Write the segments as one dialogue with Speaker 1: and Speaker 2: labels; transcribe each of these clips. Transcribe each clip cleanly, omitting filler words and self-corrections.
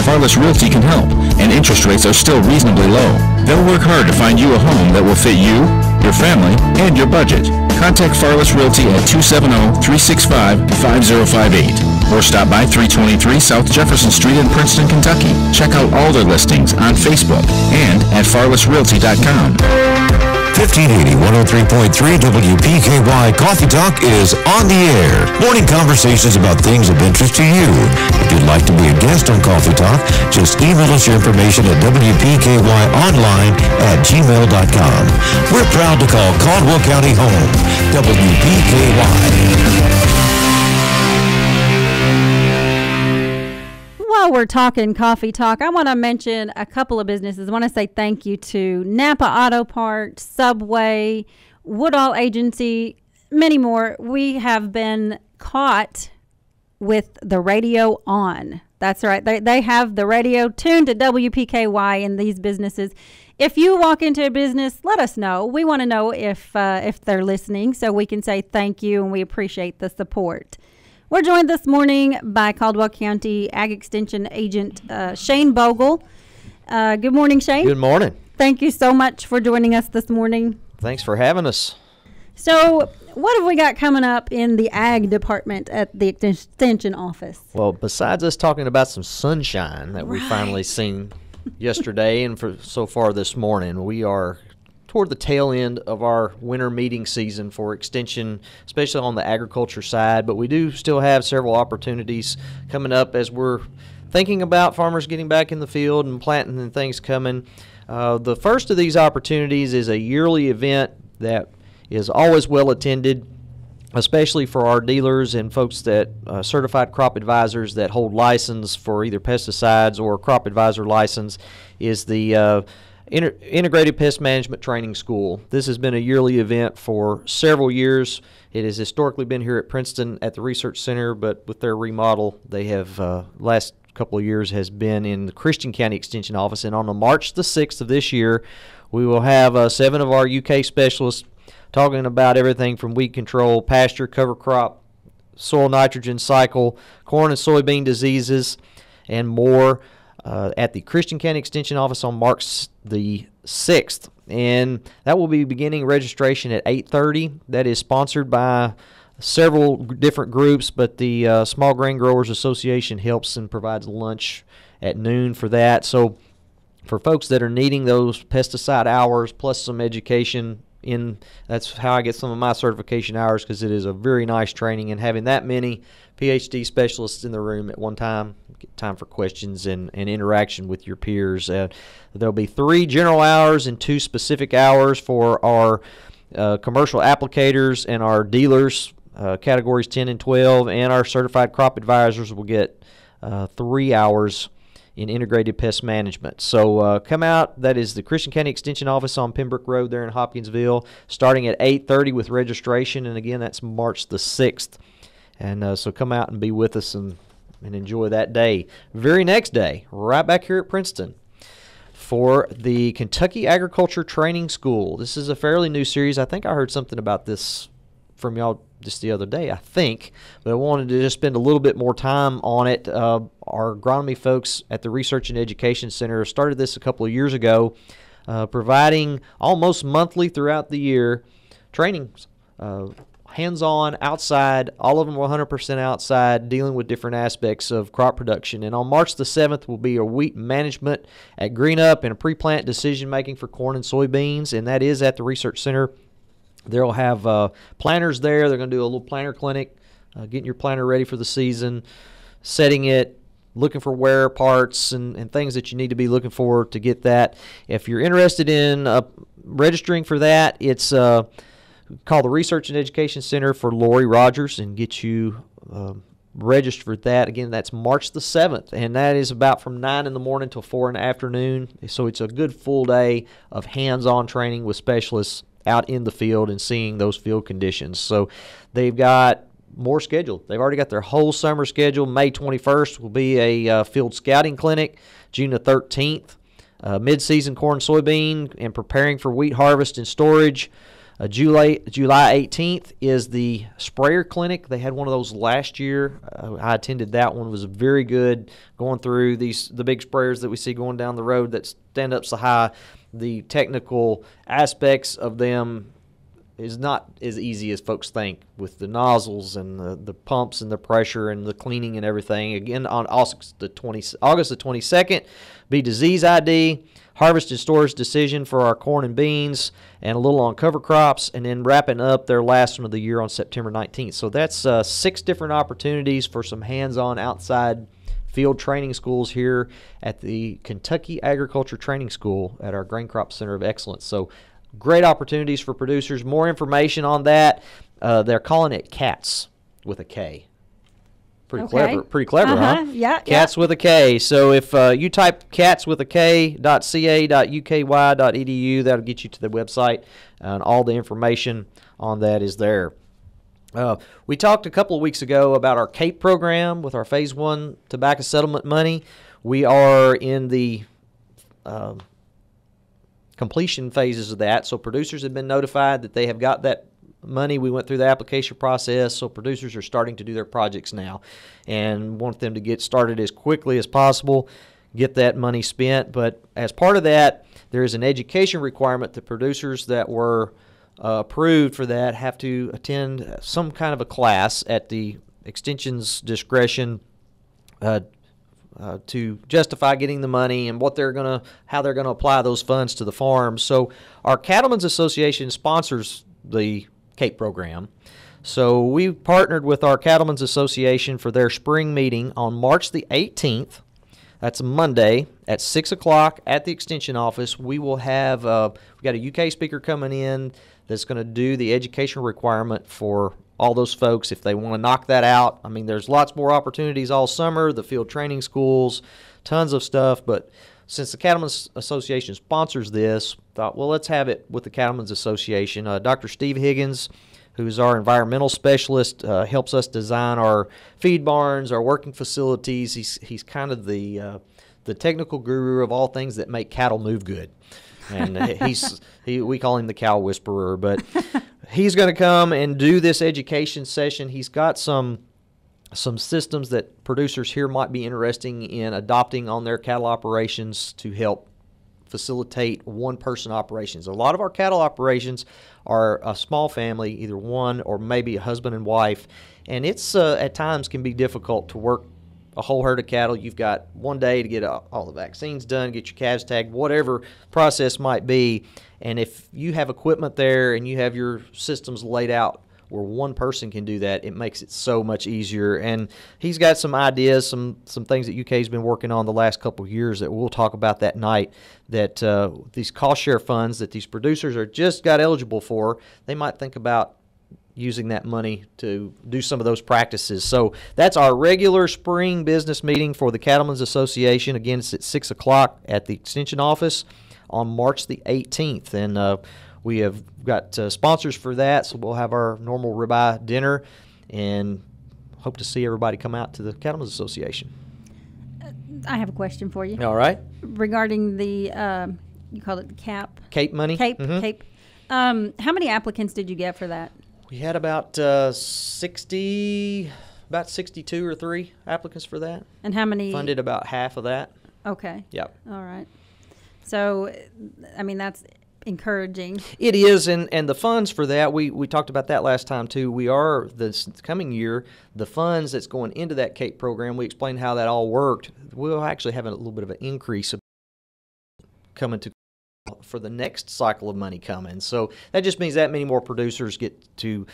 Speaker 1: Farless Realty can help, and interest rates are still reasonably low. They'll work hard to find you a home that will fit you, your family, and your budget. Contact Farless Realty at 270-365-5058 or stop by 323 South Jefferson Street in Princeton, Kentucky. Check out all their listings on Facebook and at farlessrealty.com.
Speaker 2: 1580 103.3 WPKY Coffee Talk is on the air. Morning conversations about things of interest to you. If you'd like to be a guest on Coffee Talk, just email us your information at WPKYonline@gmail.com. We're proud to call Caldwell County home. WPKY.
Speaker 3: While we're talking Coffee Talk, I want to mention a couple of businesses. I want to say thank you to Napa Auto Parts, Subway, Woodall Agency, many more. We have been caught with the radio on. That's right. They have the radio tuned to WPKY in these businesses. If you walk into a business, let us know. We want to know if they're listening so we can say thank you and we appreciate the support. We're joined this morning by Caldwell County Ag Extension Agent Shane Bogle. Good morning, Shane.
Speaker 4: Good morning.
Speaker 3: Thank you so much for joining us this morning.
Speaker 4: Thanks for having us.
Speaker 3: So what have we got coming up in the Ag department at the Extension office?
Speaker 4: Well, besides us talking about some sunshine that we finally seen yesterday and for so far this morning, we are toward the tail end of our winter meeting season for Extension, especially on the agriculture side, but we do still have several opportunities coming up as we're thinking about farmers getting back in the field and planting and things coming. The first of these opportunities is a yearly event that is always well attended, especially for our dealers and folks that certified crop advisors that hold license for either pesticides or crop advisor license, is the Integrated Pest Management Training School. This has been a yearly event for several years. It has historically been here at Princeton at the Research Center, but with their remodel, they have last couple of years has been in the Christian County Extension office. And on March the 6th of this year, we will have 7 of our UK specialists talking about everything from weed control, pasture, cover crop, soil nitrogen cycle, corn and soybean diseases, and more. At the Christian County Extension office on March the 6th. And that will be beginning registration at 8:30. That is sponsored by several different groups, but the Small Grain Growers Association helps and provides lunch at noon for that. So for folks that are needing those pesticide hours plus some education, that's how I get some of my certification hours, because it is a very nice training, and having that many PhD specialists in the room at one time, get time for questions and interaction with your peers. There'll be 3 general hours and 2 specific hours for our commercial applicators and our dealers, categories 10 and 12, and our certified crop advisors will get 3 hours in integrated pest management. So come out. That is the Christian County Extension office on Pembroke Road there in Hopkinsville, starting at 8:30 with registration. And again, that's March the 6th. And so come out and be with us and enjoy that day. Very next day, right back here at Princeton for the Kentucky Agriculture Training School. This is a fairly new series. I think I heard something about this from y'all just the other day, I think, but I wanted to just spend a little bit more time on it. Our agronomy folks at the Research and Education Center started this a couple of years ago, providing almost monthly throughout the year trainings, hands-on, outside. All of them were 100% outside, dealing with different aspects of crop production. And on March the 7th will be a wheat management at Green Up and a pre-plant decision-making for corn and soybeans, and that is at the Research Center. They'll have planters there. They're going to do a little planter clinic, getting your planter ready for the season, setting it, looking for wear parts and things that you need to be looking for to get that. If you're interested in registering for that, it's call the Research and Education Center for Lori Rogers and get you registered for that. Again, that's March the 7th, and that is about from 9 in the morning till 4 in the afternoon. So it's a good full day of hands-on training with specialists out in the field and seeing those field conditions. So they've got more scheduled. They've already got their whole summer scheduled. May 21st will be a field scouting clinic. June the 13th, mid-season corn, soybean, and preparing for wheat harvest and storage. July 18th is the sprayer clinic. They had one of those last year. I attended that one. It was very good, going through the big sprayers that we see going down the road that stand up so high. The technical aspects of them is not as easy as folks think, with the nozzles and the pumps and the pressure and the cleaning and everything. Again, on August the 22nd, be disease ID, harvest and storage decision for our corn and beans, and a little on cover crops, and then wrapping up their last one of the year on September 19th. So that's 6 different opportunities for some hands-on outside field training schools here at the Kentucky Agriculture Training School at our Grain Crop Center of Excellence. So great opportunities for producers. More information on that. They're calling it CATS with a K. Pretty clever, huh?
Speaker 3: Yeah.
Speaker 4: CATS with a K. So if you type CATS with a K.ca.uky.edu, that'll get you to the website, and all the information on that is there. We talked a couple of weeks ago about our CAPE program with our Phase 1 tobacco settlement money. We are in the completion phases of that, so producers have been notified that they have got that money. We went through the application process, so producers are starting to do their projects now, and want them to get started as quickly as possible, get that money spent. But as part of that, there is an education requirement that producers that were approved for that have to attend some kind of a class at the extension's discretion to justify getting the money and how they're gonna apply those funds to the farm. So our Cattlemen's Association sponsors the CAPE program. So we partnered with our Cattlemen's Association for their spring meeting on March the 18th. That's a Monday at 6 o'clock at the Extension office. We will have we got a UK speaker coming in that's going to do the education requirement for all those folks if they want to knock that out. I mean, there's lots more opportunities all summer, the field training schools, tons of stuff. But since the Cattlemen's Association sponsors this, thought, well, let's have it with the Cattlemen's Association. Dr. Steve Higgins, who's our environmental specialist, helps us design our feed barns, our working facilities. He's kind of the technical guru of all things that make cattle move good. And we call him the cow whisperer, but he's going to come and do this education session. He's got some systems that producers here might be interested in adopting on their cattle operations to help facilitate one-person operations. A lot of our cattle operations are a small family, either one or maybe a husband and wife, and it's at times can be difficult to work a whole herd of cattle. You've got one day to get all the vaccines done, get your calves tagged, whatever process might be. And if you have equipment there and you have your systems laid out where one person can do that, it makes it so much easier. And he's got some ideas, some things that UK's been working on the last couple of years that we'll talk about that night, that these cost share funds that these producers are just got eligible for, they might think about using that money to do some of those practices. So that's our regular spring business meeting for the Cattlemen's Association. Again, it's at 6 o'clock at the Extension office on March the 18th. And we have got sponsors for that, so we'll have our normal ribeye dinner and hope to see everybody come out to the Cattlemen's Association.
Speaker 3: I have a question for you.
Speaker 4: All right.
Speaker 3: Regarding the, you call it the
Speaker 4: CAPE money?
Speaker 3: CAPE, CAPE. How many applicants did you get for that?
Speaker 4: We had about 62 or 3 applicants for that.
Speaker 3: And how many?
Speaker 4: Funded about half of that.
Speaker 3: Okay.
Speaker 4: Yep.
Speaker 3: All right. So, I mean, that's encouraging.
Speaker 4: It is, and the funds for that, we talked about that last time too. We are, this coming year, the funds that's going into that CAPE program, we explained how that all worked. We'll actually have a little bit of an increase coming to for the next cycle of money coming. So that just means that many more producers get to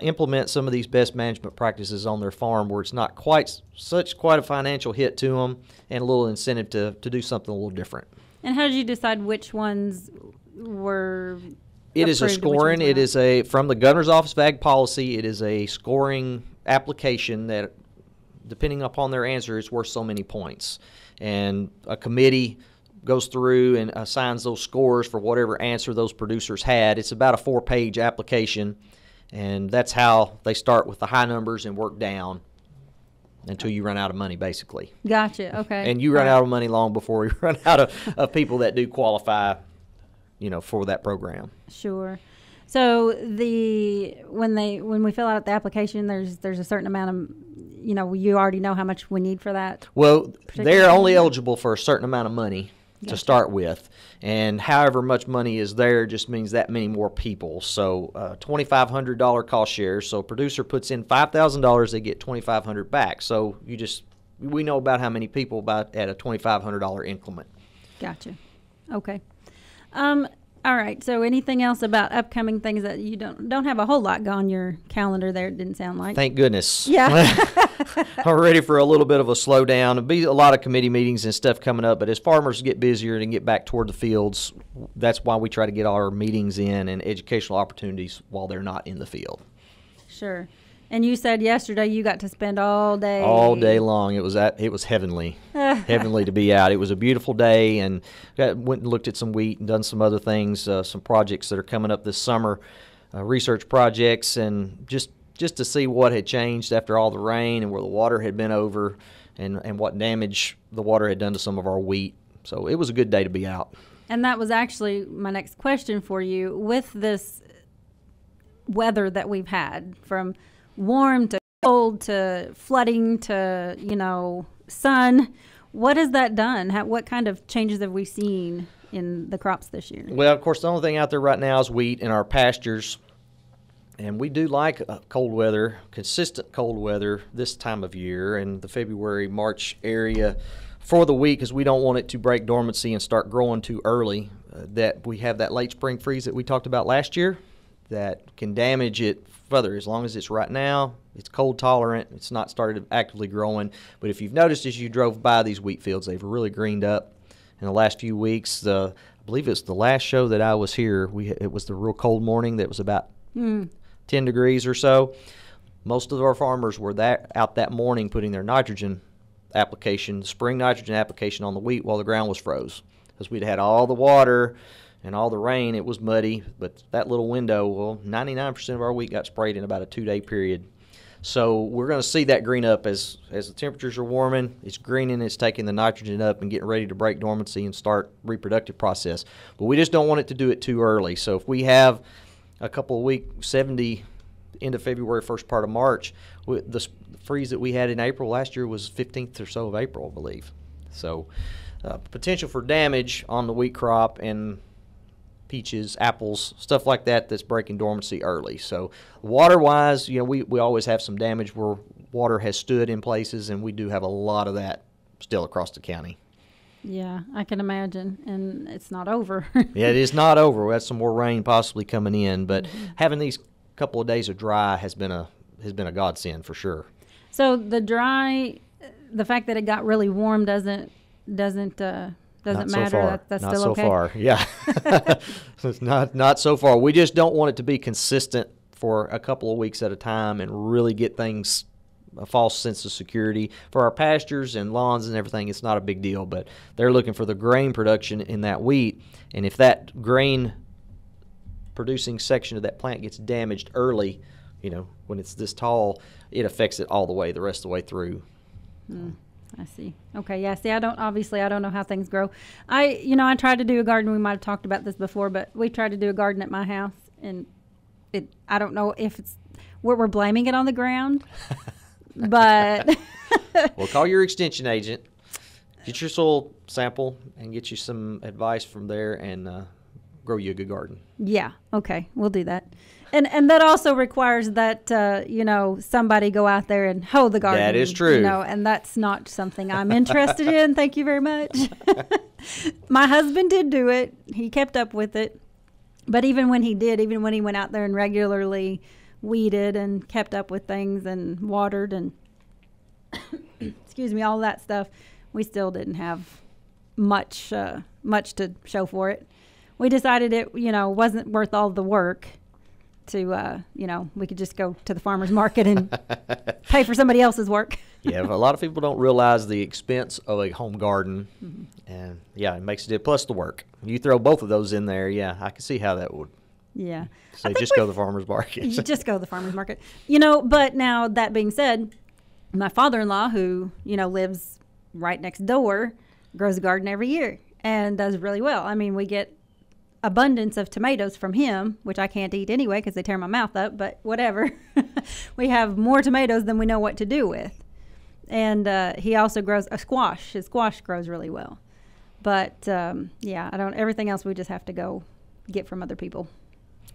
Speaker 4: implement some of these best management practices on their farm, where it's not quite a financial hit to them, and a little incentive to do something a little different.
Speaker 3: And how did you decide which ones were
Speaker 4: It is a scoring. It is from the Governor's Office of Ag Policy. It is a scoring application that, depending upon their answer, is worth so many points. And a committee goes through and assigns those scores for whatever answer those producers had. It's about a 4-page application, and that's how they start with the high numbers and work down until you run out of money, basically.
Speaker 3: Gotcha. Okay.
Speaker 4: And you run out of money long before we run out of people that do qualify, for that program.
Speaker 3: Sure. So when we fill out the application, there's a certain amount of, you already know how much we need for that.
Speaker 4: Well, they're
Speaker 3: thing?
Speaker 4: only eligible for a certain amount of money to
Speaker 3: Gotcha.
Speaker 4: start with, and however much money is there just means that many more people. So $2,500 cost share. So producer puts in $5,000, they get $2,500 back. So we know about how many people at a $2,500 increment.
Speaker 3: Gotcha. Okay. All right. So anything else about upcoming things that you don't have a whole lot on your calendar there? It didn't sound like.
Speaker 4: Thank goodness.
Speaker 3: Yeah.
Speaker 4: I'm ready for a little bit of a slowdown. There'll be a lot of committee meetings and stuff coming up, but as farmers get busier and get back toward the fields, that's why we try to get our meetings in and educational opportunities while they're not in the field.
Speaker 3: Sure. And you said yesterday you got to spend all day.
Speaker 4: All day long. It was heavenly. Heavenly to be out. It was a beautiful day, and went and looked at some wheat and done some other things, some projects that are coming up this summer, research projects, and just to see what had changed after all the rain and where the water had been over and what damage the water had done to some of our wheat. So it was a good day to be out.
Speaker 3: And that was actually my next question for you. With this weather that we've had, from warm to cold to flooding to, sun, what has that done? What kind of changes have we seen in the crops this year?
Speaker 4: Well, of course, the only thing out there right now is wheat in our pastures. And we do like cold weather, consistent cold weather this time of year in the February, March area for the wheat, because we don't want it to break dormancy and start growing too early. That we have that late spring freeze that we talked about last year that can damage it further. As long as it's right now, it's cold tolerant, it's not started actively growing. But if you've noticed as you drove by these wheat fields, they've really greened up in the last few weeks. I believe it's the last show that I was here. It was the real cold morning that was about 10 degrees or so. Most of our farmers were out that morning putting their nitrogen application, spring nitrogen application on the wheat while the ground was froze. Because we'd had all the water and all the rain, it was muddy, but that little window, well, 99% of our wheat got sprayed in about a 2-day period. So we're going to see that green up as the temperatures are warming. It's greening, it's taking the nitrogen up and getting ready to break dormancy and start reproductive process. But we just don't want it to do it too early. So if we have a couple of weeks, 70 end of February, first part of March, the freeze that we had in April last year was 15th or so of April, I believe. So potential for damage on the wheat crop and peaches, apples, stuff like that that's breaking dormancy early. So water-wise, we always have some damage where water has stood in places, and we do have a lot of that still across the county.
Speaker 3: Yeah, I can imagine, and it's not over.
Speaker 4: Yeah, it is not over. We have some more rain possibly coming in, but having these couple of days of dry has been a godsend for sure. So
Speaker 3: the fact that it got really warm doesn't matter. That's
Speaker 4: not
Speaker 3: still
Speaker 4: so
Speaker 3: okay.
Speaker 4: Far. Yeah, it's not so far. We just don't want it to be consistent for a couple of weeks at a time and really get things a false sense of security. For our pastures and lawns and everything, it's not a big deal, but they're looking for the grain production in that wheat, and if that grain producing section of that plant gets damaged early, when it's this tall, it affects it all the rest of the way through.
Speaker 3: I see. Okay, yeah. See, I don't know how things grow. I tried to do a garden. We might have talked about this before, but we tried to do a garden at my house, and I don't know if we're blaming it on the ground, but
Speaker 4: well, call your extension agent, get your soil sample, and get you some advice from there, and grow you a good garden.
Speaker 3: Yeah. Okay, we'll do that. And that also requires that, somebody go out there and hoe the garden.
Speaker 4: That is true.
Speaker 3: And that's not something I'm interested in. Thank you very much. My husband did do it. He kept up with it. But even when he went out there and regularly weeded and kept up with things and watered and, all that stuff, we still didn't have much to show for it. We decided it, wasn't worth all the work. We could just go to the farmer's market and pay for somebody else's work.
Speaker 4: Yeah, a lot of people don't realize the expense of a home garden, and it makes it plus the work. You throw both of those in there, I can see how that would.
Speaker 3: Yeah.
Speaker 4: So just go to the farmer's market.
Speaker 3: You just go to the farmer's market. But now that being said, my father-in-law, who, lives right next door, grows a garden every year and does really well. I mean, we get abundance of tomatoes from him, which I can't eat anyway because they tear my mouth up, but whatever. We have more tomatoes than we know what to do with. And he also grows a squash. His squash grows really well. But, everything else we just have to go get from other people.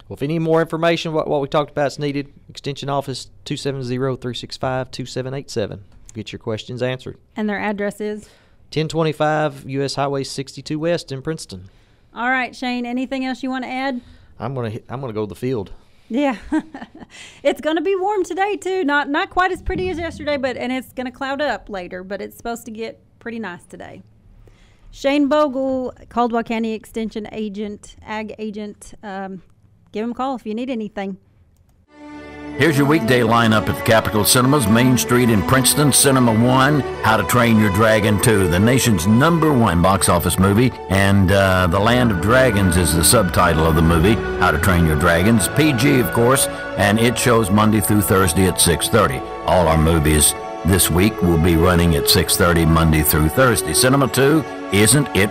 Speaker 4: Well, if you need more information, what we talked about is needed, Extension Office 270-365-2787. Get your questions answered.
Speaker 3: And their address is?
Speaker 4: 1025 U.S. Highway 62 West in Princeton.
Speaker 3: All right, Shane, anything else you want to add?
Speaker 4: I'm gonna go to the field.
Speaker 3: Yeah. It's going to be warm today, too. Not quite as pretty as yesterday, and it's going to cloud up later, but it's supposed to get pretty nice today. Shane Bogle, Caldwell County Extension Agent, Ag Agent. Give him a call if you need anything.
Speaker 5: Here's your weekday lineup at the Capitol Cinemas, Main Street in Princeton. Cinema 1, How to Train Your Dragon 2, the nation's #1 box office movie, and The Land of Dragons is the subtitle of the movie, How to Train Your Dragons. PG, of course, and it shows Monday through Thursday at 6:30. All our movies this week will be running at 6:30 Monday through Thursday. Cinema 2, Isn't It